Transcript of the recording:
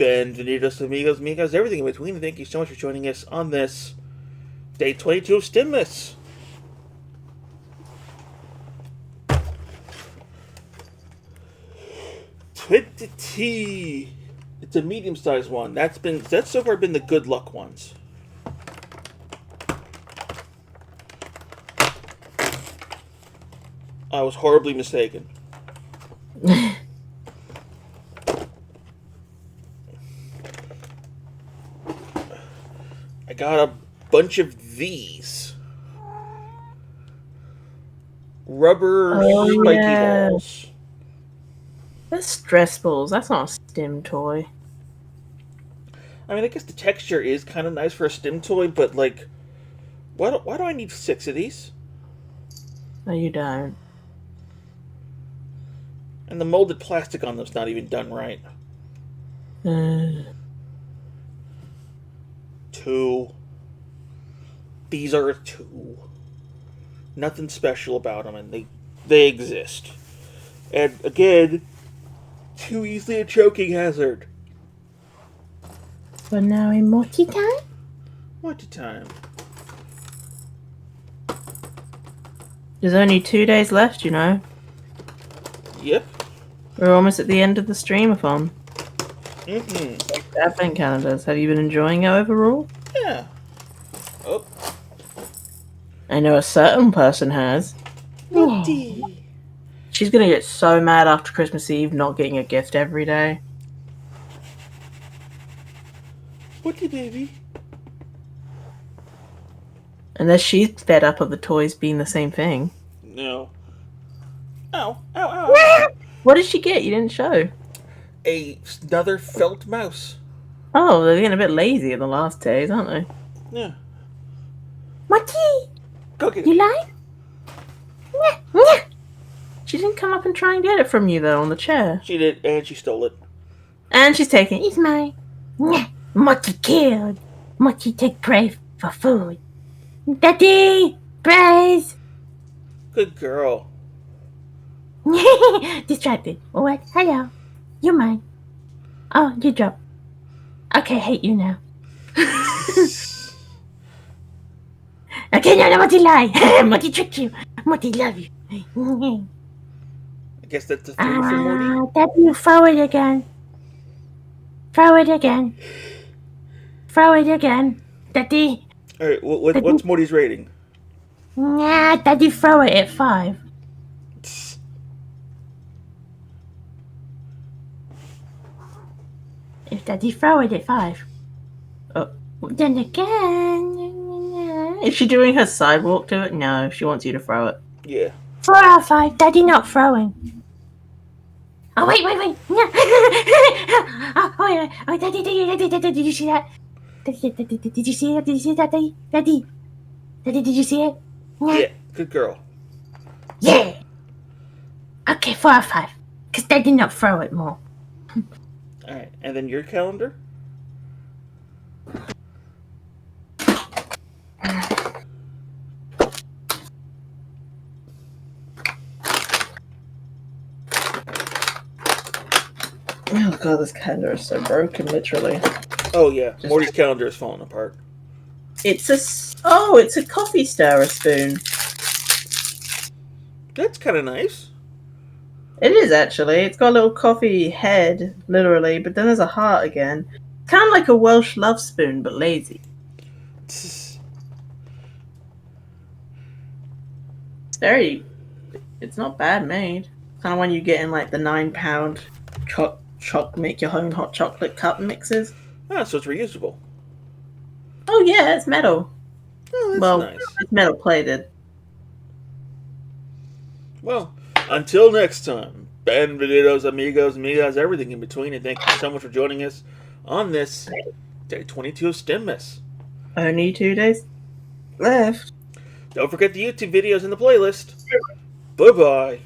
Bienvenidos amigos, amigas, everything in between, and thank you so much for joining us on this day 22 of Stimmass. It's a medium-sized one. That's so far been the good luck ones. I was horribly mistaken. I got a bunch of these rubber spiky balls. They're stress balls. That's not a stim toy. I mean, I guess the texture is kind of nice for a stim toy, but like, why do I need 6 of these? No, you don't. And the molded plastic on them's not even done right. 2. These are 2. Nothing special about them, and they exist. And again, too easily a choking hazard. But now in multi-time? Multi-time. There's only 2 days left, you know. Yep. We're almost at the end of the streamathon. Mm-hmm. Advent calendars. Have you been enjoying it overall? Yeah. Oh. I know a certain person has. Woody. She's gonna get so mad after Christmas Eve not getting a gift every day. Woody, baby. Unless she's fed up of the toys being the same thing. No. Ow. Ow, ow, ow. What did she get? You didn't show. Another felt mouse. Oh, they're getting a bit lazy in the last days, aren't they? Yeah. Marty! Go get it. You like? Yeah. She didn't come up and try and get it from you, though, on the chair. She did, and she stole it. And she's taking it. It's mine. Marty killed. Marty take prey for food. Daddy! Praise! Good girl. Distracted. What? Hello. You're mine. Oh, you dropped. Okay, hate you now. Okay, no, Marty lie. Marty tricked you. Marty love you. I guess that's a 3 for Morty. Daddy, throw it again. Throw it again. Throw it again. Daddy. Alright, what's Morty's rating? Nah, Daddy, throw it at 5. If Daddy throw it at 5. Oh, then again. Is she doing her sidewalk to it? No, she wants you to throw it. Yeah. 4 out of 5. Daddy not throwing. Oh, wait. Oh, wait. Oh, Daddy, did you see that? Did you see that? Did you see that, Daddy? Daddy, did you see it? Yeah, good girl. Yeah. Okay, 4 out of 5. Because Daddy not throw it more. Alright, and then your calendar? Oh god, this calendar is so broken, literally. Oh yeah, Morty's calendar is falling apart. It's a coffee stirrer spoon. That's kind of nice. It is, actually. It's got a little coffee head, literally, but then there's a heart again. Kind of like a Welsh love spoon, but lazy. It's not bad made. Kind of when you get in like the £9 make your own hot chocolate cup mixes. Ah, so it's reusable. Oh yeah, it's metal. Oh, that's nice. It's metal plated. Well, until next time, bienvenidos amigos, amigas, everything in between, and thank you so much for joining us on this day 22 of Stimmass. Only 2 days left. Don't forget the YouTube videos in the playlist. Bye-bye.